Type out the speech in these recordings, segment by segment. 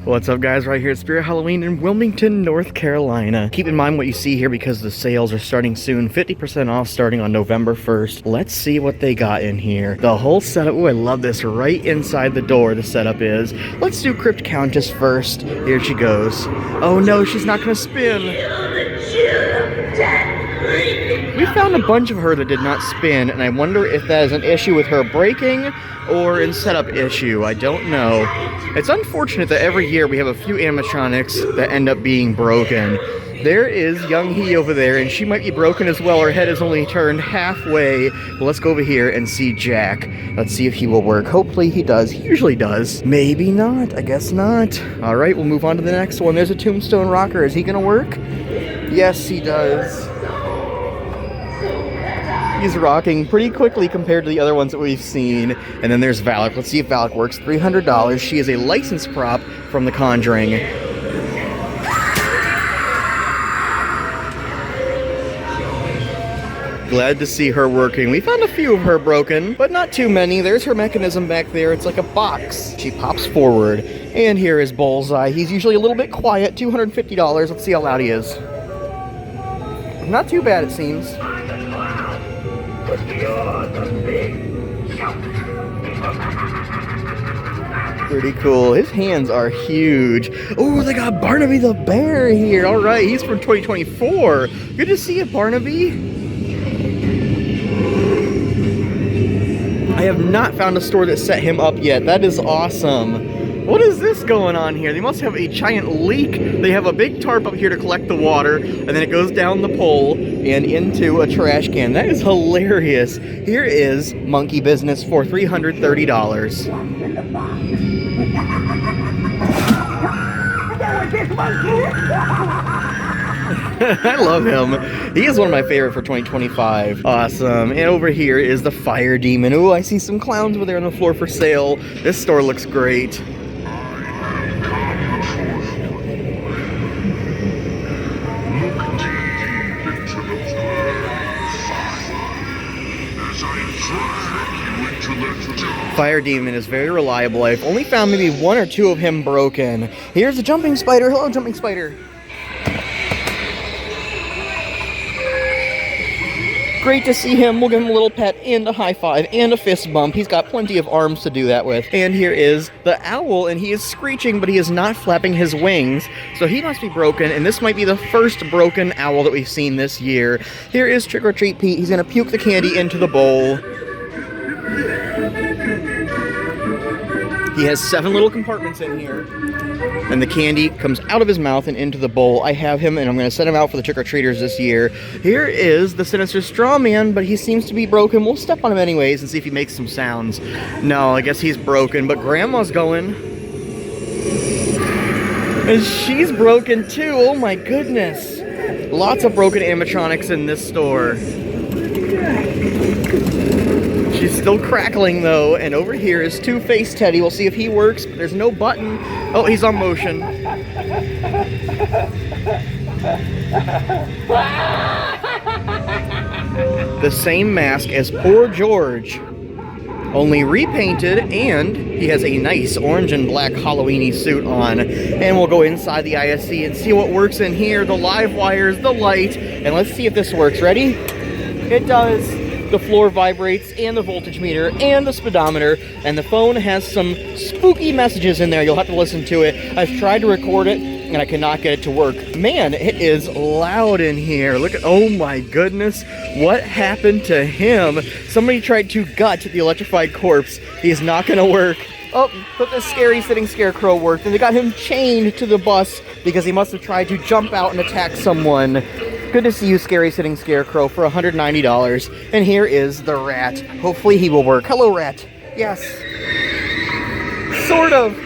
What's up, guys? Right here at Spirit Halloween in Wilmington, North Carolina. Keep in mind what you see here because the sales are starting soon. 50% off starting on November 1st. Let's see what they got in here. The whole setup. Oh, I love this. Right inside the door, the setup is. Let's do Crypt Countess first. Here she goes. Oh no, she's not gonna spin. We found a bunch of her that did not spin, and I wonder if that is an issue with her breaking or in setup issue. I don't know. It's unfortunate that every year we have a few animatronics that end up being broken. There is Young Hee over there, and she might be broken as well. Her head is only turned halfway. But let's go over here and see Jack. Let's see if he will work. Hopefully he does. He usually does. Maybe not. I guess not. All right, we'll move on to the next one. There's a Tombstone Rocker. Is he going to work? Yes, he does. He's rocking pretty quickly compared to the other ones that we've seen. And then there's Valak. Let's see if Valak works. $300. She is a licensed prop from The Conjuring. Glad to see her working. We found a few of her broken, but not too many. There's her mechanism back there. It's like a box. She pops forward. And here is Bullseye. He's usually a little bit quiet. $250. Let's see how loud he is. Not too bad, it seems. Pretty cool. His hands are huge. Oh, they got Barnaby the Bear here. All right, he's from 2024. Good to see you, Barnaby. I have not found a store that set him up yet. That is awesome. What is this going on here? They must have a giant leak. They have a big tarp up here to collect the water, and then it goes down the pole and into a trash can. That is hilarious. Here is Monkey Business for $330. I love him. He is one of my favorite for 2025. Awesome. And over here is the Fire Demon. Ooh, I see some clowns over there on the floor for sale. This store looks great. Fire Demon is very reliable. I've only found maybe one or two of him broken. Here's the Jumping Spider. Hello, Jumping Spider. Great to see him. We'll give him a little pet and a high five and a fist bump. He's got plenty of arms to do that with. And here is the owl, and he is screeching, but he is not flapping his wings. So he must be broken, and this might be the first broken owl that we've seen this year. Here is Trick or Treat Pete. He's going to puke the candy into the bowl. He has 7 little compartments in here, and the candy comes out of his mouth and into the bowl. I have him, and I'm going to set him out for the trick-or-treaters this year. Here is the Sinister Straw Man, but he seems to be broken. We'll step on him anyways and see if he makes some sounds. No, I guess he's broken, but Grandma's going. And she's broken too. Oh my goodness. Lots of broken animatronics in this store. She's still crackling though, and over here is Two-Face Teddy. We'll see if he works, but there's no button. Oh, he's on motion. The same mask as poor George, only repainted, and he has a nice orange and black Halloween-y suit on. And we'll go inside the ISC and see what works in here. The live wires, the light, and let's see if this works. Ready? It does. The floor vibrates, and the voltage meter, and the speedometer, and the phone has some spooky messages in there. You'll have to listen to it. I've tried to record it, and I cannot get it to work. Man, it is loud in here. Look at, oh my goodness, what happened to him? Somebody tried to gut the electrified corpse. He's not gonna work. Oh, but the scary sitting scarecrow worked, and they got him chained to the bus because he must have tried to jump out and attack someone. Good to see you, Scary Sitting Scarecrow, for $190. And here is the rat. Hopefully he will work. Hello, rat. Yes. Sort of.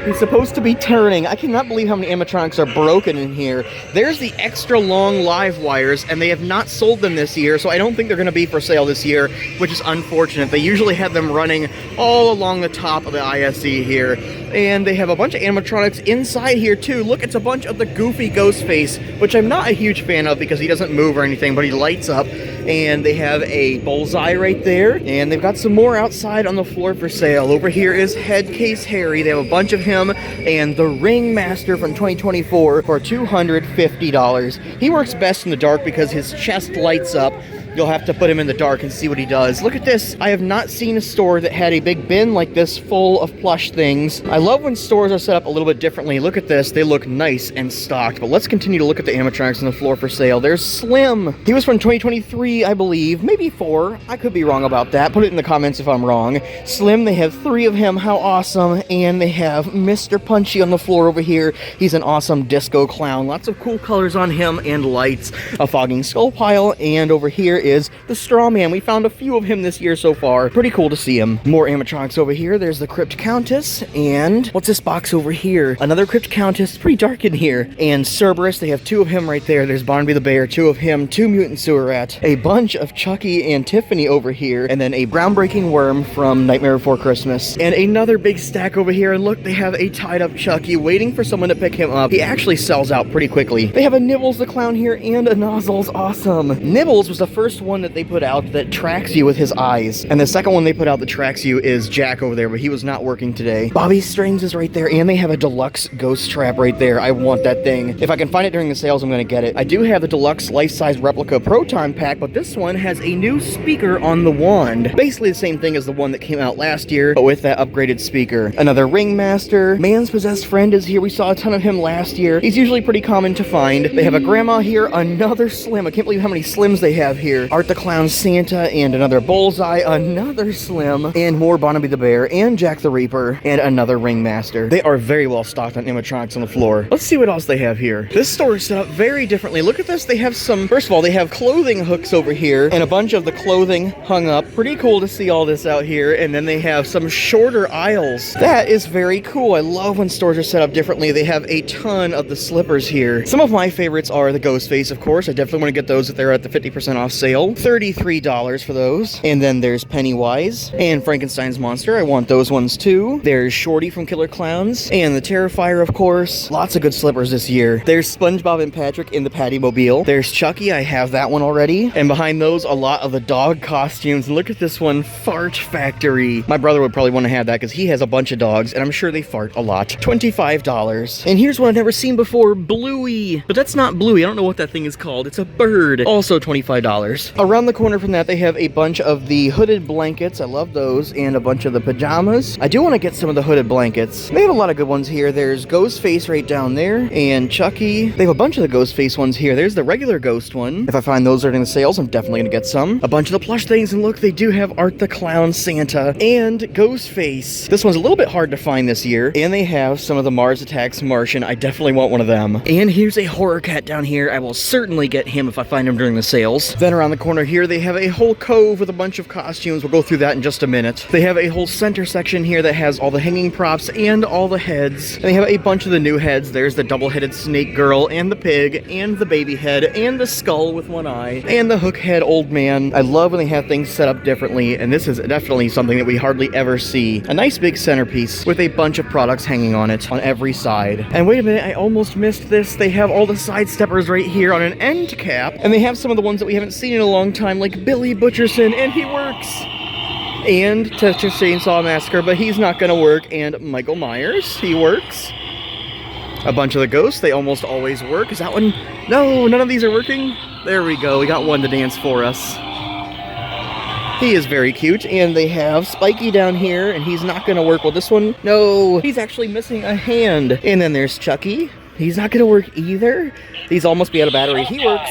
He's supposed to be turning. I cannot believe how many animatronics are broken in here. There's the extra long live wires, and they have not sold them this year, so I don't think they're going to be for sale this year, which is unfortunate. They usually have them running all along the top of the ISC here. And they have a bunch of animatronics inside here too. Look, it's a bunch of the Goofy Ghostface, which I'm not a huge fan of because he doesn't move or anything, but he lights up. And they have a Bullseye right there. And they've got some more outside on the floor for sale. Over here is Headcase Harry. They have a bunch of him and the Ringmaster from 2024 for $250. He works best in the dark because his chest lights up. You'll have to put him in the dark and see what he does. Look at this. I have not seen a store that had a big bin like this full of plush things. I love when stores are set up a little bit differently. Look at this. They look nice and stocked. But let's continue to look at the animatronics on the floor for sale. There's Slim. He was from 2023, I believe. Maybe 4. I could be wrong about that. Put it in the comments if I'm wrong. Slim, they have 3 of him. How awesome. And they have Mr. Punchy on the floor over here. He's an awesome disco clown. Lots of cool colors on him and lights. A fogging skull pile. And over here is the Straw Man. We found a few of him this year so far. Pretty cool to see him. More animatronics over here. There's the Crypt Countess. And what's this box over here? Another Crypt Countess. It's pretty dark in here. And Cerberus. They have 2 of him right there. There's Barnaby the Bear. 2 of him. 2 Mutant Sewer Rat. A bunch of Chucky and Tiffany over here. And then a groundbreaking worm from Nightmare Before Christmas. And another big stack over here. And look, they have a tied up Chucky waiting for someone to pick him up. He actually sells out pretty quickly. They have a Nibbles the Clown here and a Nozzles. Awesome. Nibbles was the first one that they put out that tracks you with his eyes. And the second one they put out that tracks you is Jack over there, but he was not working today. Bobby Strings is right there, and they have a deluxe ghost trap right there. I want that thing. If I can find it during the sales, I'm going to get it. I do have the deluxe life-size replica Proton pack, but this one has a new speaker on the wand. Basically the same thing as the one that came out last year, but with that upgraded speaker. Another Ringmaster. Man's Possessed Friend is here. We saw a ton of him last year. He's usually pretty common to find. They have a Grandma here, another Slim. I can't believe how many Slims they have here. Art the Clown Santa and another Bullseye, another Slim, and more Barnaby the Bear and Jack the Reaper, and another Ringmaster. They are very well stocked on animatronics on the floor. Let's see what else they have here. This store is set up very differently. Look at this. They have some, first of all, they have clothing hooks over here and a bunch of the clothing hung up. Pretty cool to see all this out here. And then they have some shorter aisles. That is very cool. I love when stores are set up differently. They have a ton of the slippers here. Some of my favorites are the Ghostface, of course. I definitely want to get those if they're at the 50% off sale. $33 for those. And then there's Pennywise and Frankenstein's Monster. I want those ones too. There's Shorty from Killer Clowns and the Terrifier, of course. Lots of good slippers this year. There's SpongeBob and Patrick in the Patty Mobile. There's Chucky. I have that one already. And behind those, a lot of the dog costumes. And look at this one, Fart Factory. My brother would probably want to have that because he has a bunch of dogs and I'm sure they fart a lot. $25. And here's one I've never seen before, Bluey. But that's not Bluey. I don't know what that thing is called. It's a bird. Also $25. Around the corner from that, they have a bunch of the hooded blankets. I love those. And a bunch of the pajamas. I do want to get some of the hooded blankets. They have a lot of good ones here. There's Ghostface right down there. And Chucky. They have a bunch of the Ghostface ones here. There's the regular Ghost one. If I find those during the sales, I'm definitely going to get some. A bunch of the plush things. And look, they do have Art the Clown Santa and Ghostface. This one's a little bit hard to find this year. And they have some of the Mars Attacks Martian. I definitely want one of them. And here's a horror cat down here. I will certainly get him if I find him during the sales. Then around the corner here, they have a whole cove with a bunch of costumes. We'll go through that in just a minute. They have a whole center section here that has all the hanging props and all the heads. And they have a bunch of the new heads. There's the double-headed snake girl and the pig and the baby head and the skull with one eye and the hook head old man. I love when they have things set up differently, and this is definitely something that we hardly ever see. A nice big centerpiece with a bunch of products hanging on it on every side. And wait a minute, I almost missed this. They have all the side steppers right here on an end cap, and they have some of the ones that we haven't seen in a long time, like Billy Butcherson, and he works. And Texas Chainsaw Massacre, but he's not gonna work. And Michael Myers, he works. A bunch of the ghosts, they almost always work. Is that one? No, none of these are working. There we go, we got one to dance for us. He is very cute, and they have Spiky down here, and he's not gonna work. Well, this one, no, he's actually missing a hand. And then there's Chucky. He's not gonna work either. These all must be out of batteries. He works.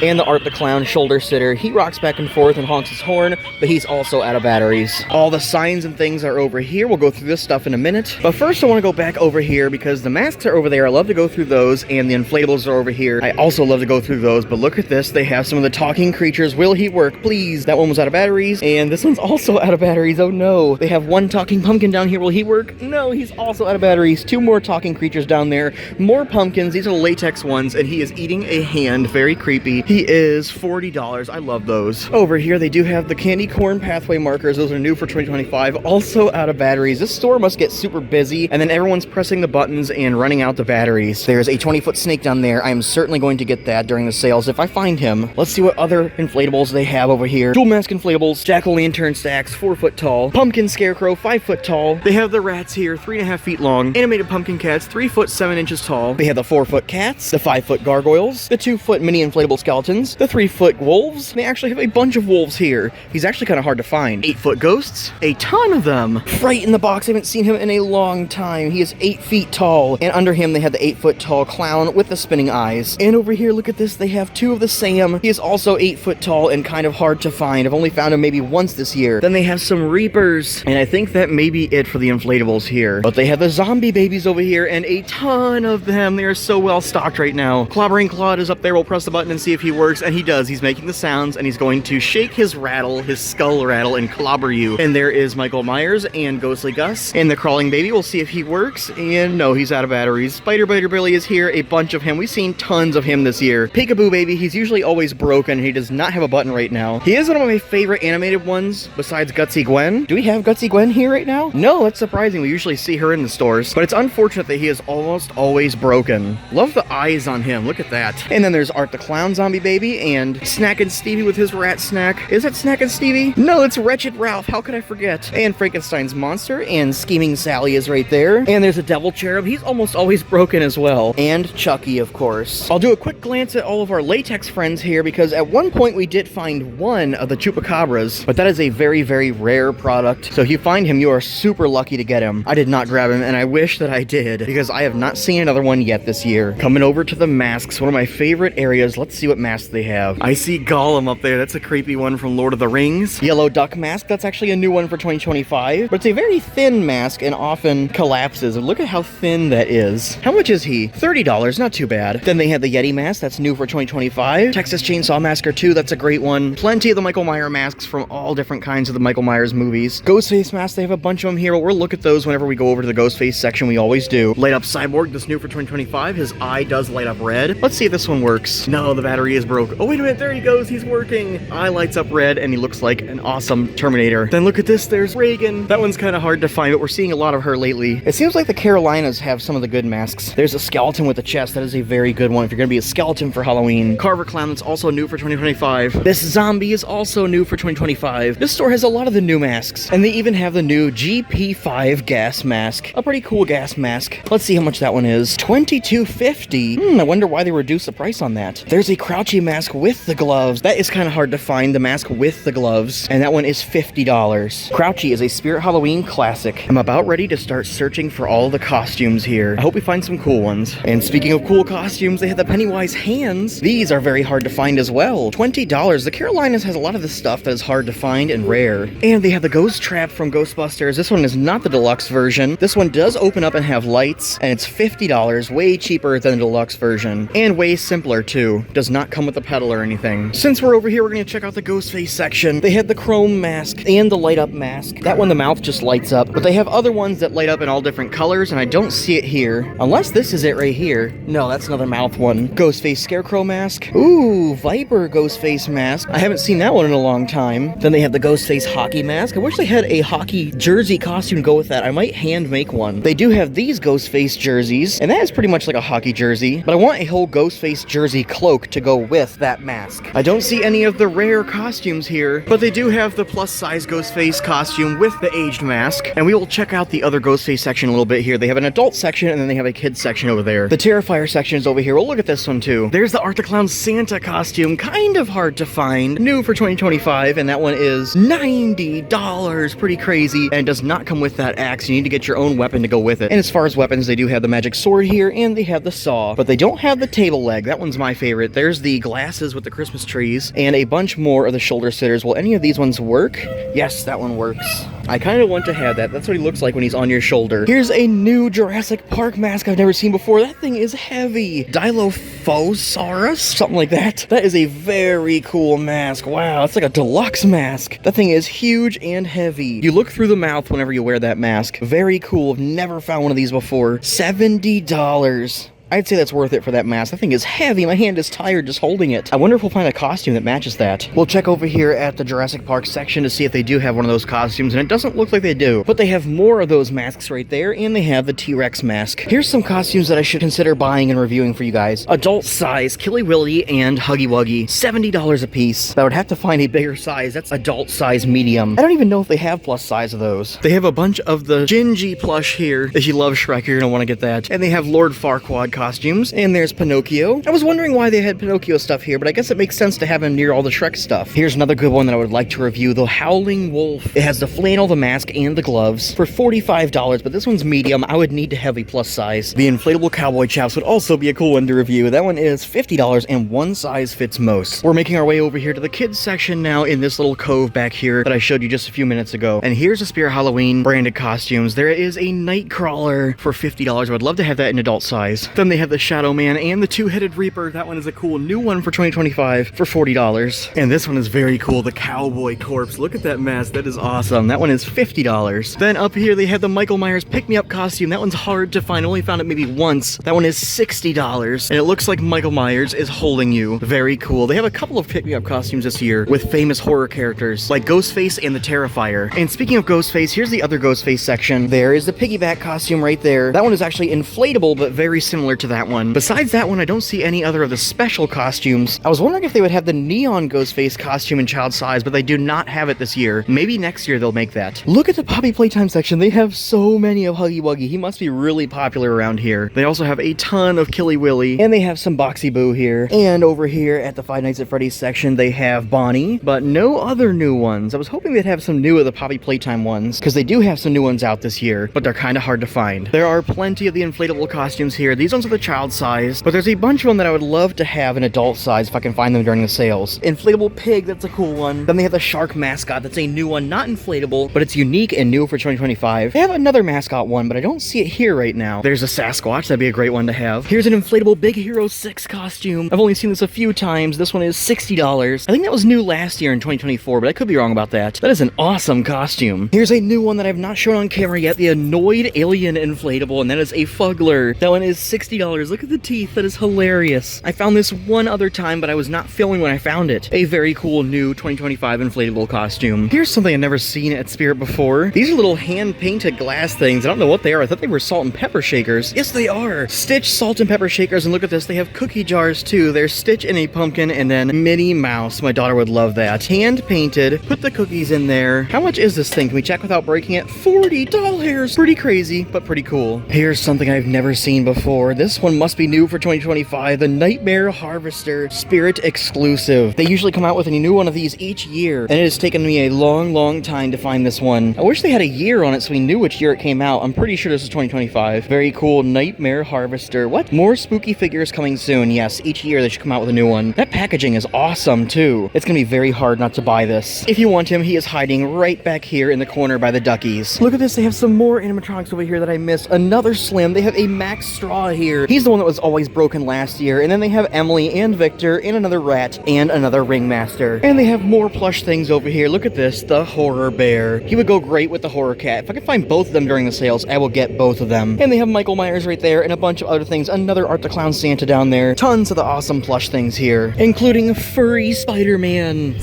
And the Art the Clown shoulder sitter. He rocks back and forth and honks his horn, but he's also out of batteries. All the signs and things are over here. We'll go through this stuff in a minute. But first I want to go back over here because the masks are over there. I love to go through those, and the inflatables are over here. I also love to go through those, but look at this. They have some of the talking creatures. Will he work? Please. That one was out of batteries, and this one's also out of batteries. Oh no. They have one talking pumpkin down here. Will he work? No, he's also out of batteries. 2 more talking creatures down there. More pumpkins. These are the latex ones, and he is eating a hand. Very creepy. He is $40. I love those. Over here, they do have the candy corn pathway markers. Those are new for 2025. Also out of batteries. This store must get super busy, and then everyone's pressing the buttons and running out the batteries. There's a 20-foot snake down there. I am certainly going to get that during the sales if I find him. Let's see what other inflatables they have over here. Dual mask inflatables, jack-o'-lantern stacks, 4-foot tall, pumpkin scarecrow, 5-foot tall. They have the rats here, 3.5 feet long, animated pumpkin cats, 3 foot 7 inches tall. They have the 4-foot cats, the 5-foot gargoyles, the 2-foot mini inflatable skeletons, the 3-foot wolves. They actually have a bunch of wolves here. He's actually kind of hard to find. 8-foot ghosts, a ton of them. Fright in the box, I haven't seen him in a long time. He is 8 feet tall, and under him they have the 8-foot tall clown with the spinning eyes. And over here, look at this, they have 2 of the Sam. He is also 8 foot tall and kind of hard to find. I've only found him maybe once this year. Then they have some Reapers, and I think that may be it for the inflatables here. But they have the zombie babies over here, and a ton of them. They are so well stocked right now. Clobbering Claude is up there. We'll press the button and see if he works, and he does. He's making the sounds, and he's going to shake his rattle, his skull rattle, and clobber you. And there is Michael Myers and Ghostly Gus, and the crawling baby. We'll see if he works, and no, he's out of batteries. Spider Biter Billy is here, a bunch of him. We've seen tons of him this year. Peekaboo Baby, he's usually always broken. He does not have a button right now. He is one of my favorite animated ones, besides Gutsy Gwen. Do we have Gutsy Gwen here right now? No, that's surprising. We usually see her in the stores, but it's unfortunate that he is almost always broken. Love the eyes on him. Look at that. And then there's Art the Clown Zombie Baby and Snack and Stevie with his rat snack. Is it Snack and Stevie? No, it's Wretched Ralph. How could I forget? And Frankenstein's monster and Scheming Sally is right there. And there's a Devil Cherub. He's almost always broken as well. And Chucky, of course. I'll do a quick glance at all of our latex friends here because at one point we did find one of the Chupacabras, but that is a very, very rare product. So if you find him, you are super lucky to get him. I did not grab him, and I wish that I did because I have not seen another one yet this year. Coming over to the masks, one of my favorite areas. Let's see what masks they have. I see Gollum up there. That's a creepy one from Lord of the Rings. Yellow Duck mask. That's actually a new one for 2025, but it's a very thin mask and often collapses. And look at how thin that is. How much is he? $30. Not too bad. Then they have the Yeti mask. That's new for 2025. Texas Chainsaw Massacre 2. That's a great one. Plenty of the Michael Myers masks from all different kinds of the Michael Myers movies. Ghostface masks. They have a bunch of them here, but we'll look at those whenever we go over to the Ghostface section. We always do. Light Up Cyborg. That's new for 2025. His eye does light up red. Let's see if this one works. No, the battery is broke. Oh, wait a minute. There he goes. He's working. Eye lights up red, and he looks like an awesome Terminator. Then look at this. There's Reagan. That one's kind of hard to find, but we're seeing a lot of her lately. It seems like the Carolinas have some of the good masks. There's a skeleton with a chest. That is a very good one if you're going to be a skeleton for Halloween. Carver Clown, that's also new for 2025. This zombie is also new for 2025. This store has a lot of the new masks, and they even have the new GP5 gas mask. A pretty cool gas mask. Let's see how much that one is. $22.50. I wonder why they reduced the price on that. There's a Crouchy mask with the gloves. That is kind of hard to find, the mask with the gloves, and that one is $50. Crouchy is a Spirit Halloween classic. I'm about ready to start searching for all the costumes here. I hope we find some cool ones. And speaking of cool costumes, they have the Pennywise hands. These are very hard to find as well. $20. The Carolinas has a lot of this stuff that is hard to find and rare. And they have the Ghost Trap from Ghostbusters. This one is not the deluxe version. This one does open up and have lights, and it's $50, way cheaper than the deluxe version. And way simpler too. Does not come with a pedal or anything. Since we're over here, we're going to check out the Ghostface section. They had the chrome mask and the light up mask. That one, the mouth just lights up, but they have other ones that light up in all different colors, and I don't see it here. Unless this is it right here. No, that's another mouth one. Ghostface Scarecrow mask. Ooh, Viper Ghostface mask. I haven't seen that one in a long time. Then they have the Ghostface hockey mask. I wish they had a hockey jersey costume to go with that. I might hand make one. They do have these Ghostface jerseys, and that is pretty much like a hockey jersey, but I want a whole Ghostface jersey cloak to go with that mask. I don't see any of the rare costumes here, but they do have the plus size Ghostface costume with the aged mask, and we will check out the other Ghostface section a little bit here. They have an adult section, and then they have a kids section over there. The Terrifier section is over here. We'll look at this one too. There's the Art the Clown Santa costume, kind of hard to find, new for 2025, and that one is $90. Pretty crazy, and does not come with that axe. You need to get your own weapon to go with it. And as far as weapons, they do have the magic sword here, and they have the saw, but they don't have the table leg. That one's my favorite. There's the glasses with the Christmas trees, and a bunch more of the shoulder sitters. Will any of these ones work? Yes, that one works. I kind of want to have that. That's what he looks like when he's on your shoulder. Here's a new Jurassic Park mask I've never seen before. That thing is heavy. Dilophosaurus? Something like that. That is a very cool mask. Wow, it's like a deluxe mask. That thing is huge and heavy. You look through the mouth whenever you wear that mask. Very cool. I've never found one of these before. $70. I'd say that's worth it for that mask. That thing is heavy. My hand is tired just holding it. I wonder if we'll find a costume that matches that. We'll check over here at the Jurassic Park section to see if they do have one of those costumes, and it doesn't look like they do. But they have more of those masks right there, and they have the T-Rex mask. Here's some costumes that I should consider buying and reviewing for you guys. Adult size, Killy Willy and Huggy Wuggy. $70 a piece. But I would have to find a bigger size. That's adult size medium. I don't even know if they have plus size of those. They have a bunch of the Gingy plush here. If you love Shrek, you're gonna want to get that. And they have Lord Farquaad costumes. And there's Pinocchio. I was wondering why they had Pinocchio stuff here, but I guess it makes sense to have him near all the Shrek stuff. Here's another good one that I would like to review, the Howling Wolf. It has the flannel, the mask, and the gloves for $45, but this one's medium. I would need to have a plus size. The inflatable cowboy chaps would also be a cool one to review. That one is $50 and one size fits most. We're making our way over here to the kids section now in this little cove back here that I showed you just a few minutes ago. And here's a Spirit Halloween branded costumes. There is a Nightcrawler for $50. I would love to have that in adult size. Then they have the Shadow Man and the Two-Headed Reaper. That one is a cool new one for 2025 for $40. And this one is very cool, the Cowboy Corpse. Look at that mask, that is awesome. That one is $50. Then up here they have the Michael Myers pick-me-up costume. That one's hard to find, only found it maybe once. That one is $60. And it looks like Michael Myers is holding you. Very cool. They have a couple of pick-me-up costumes this year with famous horror characters like Ghostface and the Terrifier. And speaking of Ghostface, here's the other Ghostface section. There is the piggyback costume right there. That one is actually inflatable, but very similar to that one. Besides that one, I don't see any other of the special costumes. I was wondering if they would have the neon Ghostface costume in child size, but they do not have it this year. Maybe next year they'll make that. Look at the Poppy Playtime section. They have so many of Huggy Wuggy. He must be really popular around here. They also have a ton of Killy Willy, and they have some Boxy Boo here. And over here at the Five Nights at Freddy's section, they have Bonnie, but no other new ones. I was hoping they'd have some new of the Poppy Playtime ones, because they do have some new ones out this year, but they're kind of hard to find. There are plenty of the inflatable costumes here. These ones are the child size, but there's a bunch of them that I would love to have in adult size if I can find them during the sales. Inflatable pig, that's a cool one. Then they have the shark mascot. That's a new one, not inflatable, but it's unique and new for 2025. They have another mascot one, but I don't see it here right now. There's a Sasquatch. That'd be a great one to have. Here's an inflatable Big Hero 6 costume. I've only seen this a few times. This one is $60. I think that was new last year in 2024, but I could be wrong about that. That is an awesome costume. Here's a new one that I've not shown on camera yet, the Annoyed Alien inflatable, and that is a Fuggler. That one is $60. Look at the teeth. That is hilarious. I found this one other time, but I was not filming when I found it. A very cool new 2025 inflatable costume. Here's something I've never seen at Spirit before. These are little hand-painted glass things. I don't know what they are. I thought they were salt and pepper shakers. Yes, they are. Stitch salt and pepper shakers, and look at this. They have cookie jars, too. There's Stitch and a pumpkin, and then Minnie Mouse. My daughter would love that. Hand-painted. Put the cookies in there. How much is this thing? Can we check without breaking it? $40. Pretty crazy, but pretty cool. Here's something I've never seen before. This one must be new for 2025. The Nightmare Harvester Spirit exclusive. They usually come out with a new one of these each year, and it has taken me a long time to find this one. I wish they had a year on it so we knew which year it came out. I'm pretty sure this is 2025. Very cool Nightmare Harvester. What? More spooky figures coming soon. Yes, each year they should come out with a new one. That packaging is awesome too. It's gonna be very hard not to buy this. If you want him, he is hiding right back here in the corner by the duckies. Look at this. They have some more animatronics over here that I missed. Another Slim. They have a Max Straw here. He's the one that was always broken last year. And then they have Emily and Victor and another rat and another Ringmaster. And they have more plush things over here. Look at this. The Horror Bear. He would go great with the Horror Cat. If I can find both of them during the sales, I will get both of them. And they have Michael Myers right there and a bunch of other things. Another Art the Clown Santa down there. Tons of the awesome plush things here, including Furry Spider-Man.